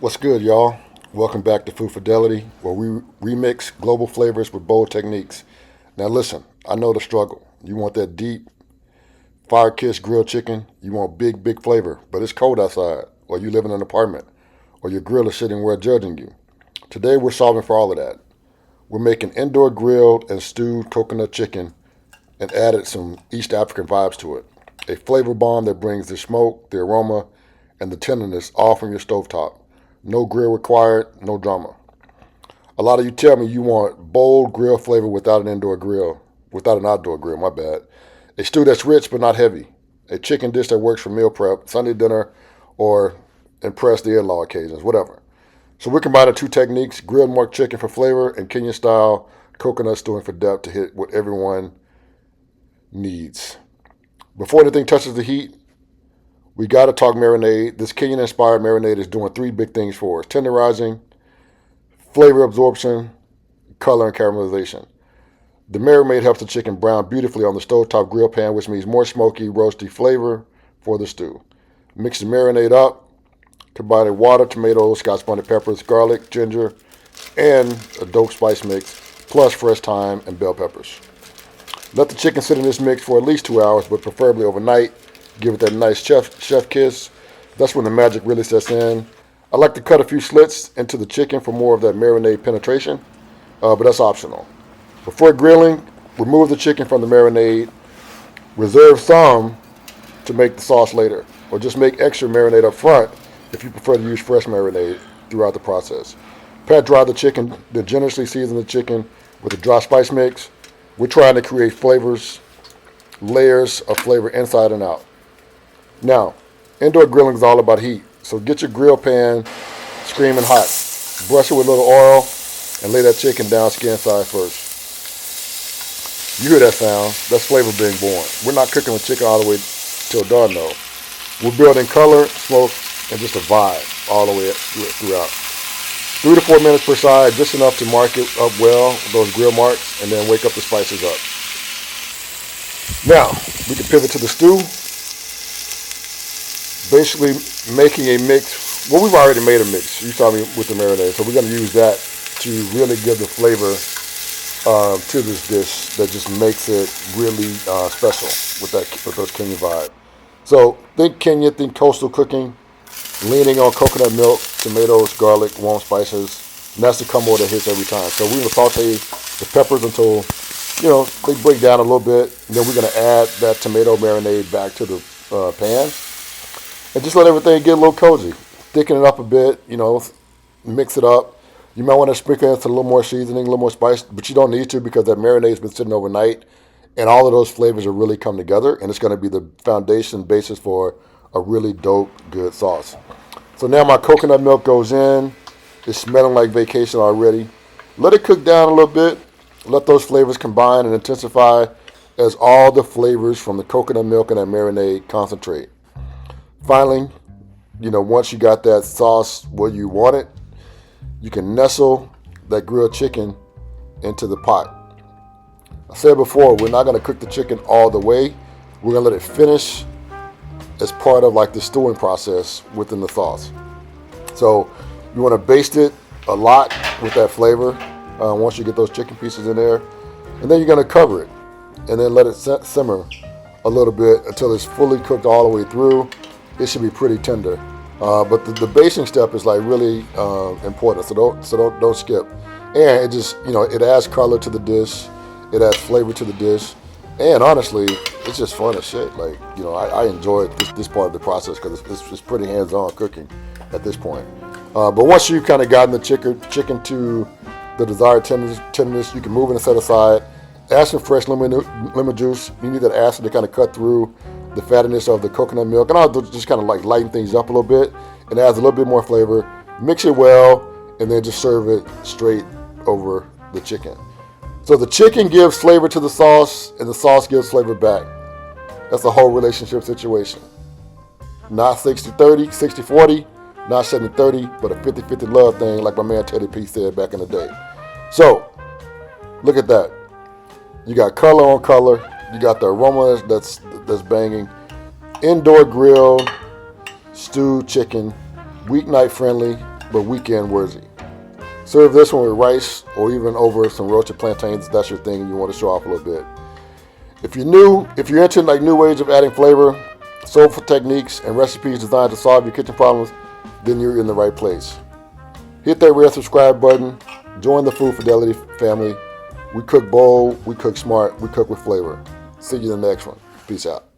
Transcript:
What's good, y'all? Welcome back to Food Fidelity, where we remix global flavors with bold techniques. Now, listen, I know the struggle. You want that deep, fire-kissed grilled chicken. You want big flavor, but it's cold outside, or you live in an apartment, or your grill is sitting where judging you. Today, we're solving for all of that. We're making indoor grilled and stewed coconut chicken and added some East African vibes to it. A flavor bomb that brings the smoke, the aroma, and the tenderness all from your stovetop. No grill required, no drama. A lot of you tell me you want bold grill flavor without an outdoor grill, my bad. A stew that's rich but not heavy. A chicken dish that works for meal prep, Sunday dinner, or impress the in-law occasions, whatever. So we're combining two techniques, grilled mark chicken for flavor and Kenyan-style coconut stewing for depth to hit what everyone needs. Before anything touches the heat, we got to talk marinade. This Kenyan-inspired marinade is doing three big things for us: tenderizing, flavor absorption, color, and caramelization. The marinade helps the chicken brown beautifully on the stovetop grill pan, which means more smoky, roasty flavor for the stew. Mix the marinade up, combining water, tomatoes, scotch bonnet peppers, garlic, ginger, and a dope spice mix, plus fresh thyme and bell peppers. Let the chicken sit in this mix for at least 2 hours, but preferably overnight. Give it that nice chef kiss. That's when the magic really sets in. I like to cut a few slits into the chicken for more of that marinade penetration, but that's optional. Before grilling, remove the chicken from the marinade. Reserve some to make the sauce later, or just make extra marinade up front if you prefer to use fresh marinade throughout the process. Pat dry the chicken, then generously season the chicken with a dry spice mix. We're trying to create layers of flavor inside and out. Now, indoor grilling is all about heat, so get your grill pan screaming hot. Brush it with a little oil and lay that chicken down skin side first. You hear that sound? That's flavor being born. We're not cooking the chicken all the way till dawn, though. We're building color, smoke, and just a vibe all the way throughout. 3 to 4 minutes per side, just enough to mark it up well, those grill marks, and then wake up the spices up. Now, we can pivot to the stew. Basically making a mix. Well, we've already made a mix. You saw me with the marinade, so we're going to use that to really give the flavor to this dish that just makes it really special with those Kenyan vibe. So think Kenya, think coastal cooking, leaning on coconut milk, tomatoes, garlic, warm spices, and that's the combo that hits every time. So we're going to saute the peppers until they break down a little bit, and then we're going to add that tomato marinade back to the pan. And just let everything get a little cozy. Thicken it up a bit, mix it up. You might want to sprinkle in a little more seasoning, a little more spice, but you don't need to because that marinade's been sitting overnight, and all of those flavors will really come together, and it's going to be the foundation basis for a really dope, good sauce. So now my coconut milk goes in. It's smelling like vacation already. Let it cook down a little bit. Let those flavors combine and intensify as all the flavors from the coconut milk and that marinade concentrate. Finally, once you got that sauce where you want it, you can nestle that grilled chicken into the pot. I said before, we're not going to cook the chicken all the way. We're going to let it finish as part of like the stewing process within the sauce. So you want to baste it a lot with that flavor once you get those chicken pieces in there. And then you're going to cover it and then let it simmer a little bit until it's fully cooked all the way through. It should be pretty tender, but the basting step is like really important. So don't skip. And it just it adds color to the dish, it adds flavor to the dish, and honestly, it's just fun as shit. Like I enjoy this part of the process because it's pretty hands-on cooking at this point. But once you've kind of gotten the chicken to the desired tenderness, you can move it and set aside. Add some fresh lemon juice. You need that acid to kind of cut through the fattiness of the coconut milk, and I'll just kind of like lighten things up a little bit, and adds a little bit more flavor. Mix it well, and then just serve it straight over the chicken. So the chicken gives flavor to the sauce, and the sauce gives flavor back. That's the whole relationship situation. Not 60-30, 60-40, not 70-30, but a 50-50 love thing, like my man Teddy P said back in the day. So look at that. You got color on color. You got the aroma that's banging. Indoor grilled stewed chicken, weeknight friendly. but weekend worthy. Serve this one with rice or even over some roasted plantains if that's your thing and you want to show off a little bit. If you're into like new ways of adding flavor, soulful techniques, and recipes designed to solve your kitchen problems, then you're in the right place. Hit that red subscribe button. Join the Food Fidelity family. We cook bold, we cook smart, we cook with flavor. See you in the next one. Peace out.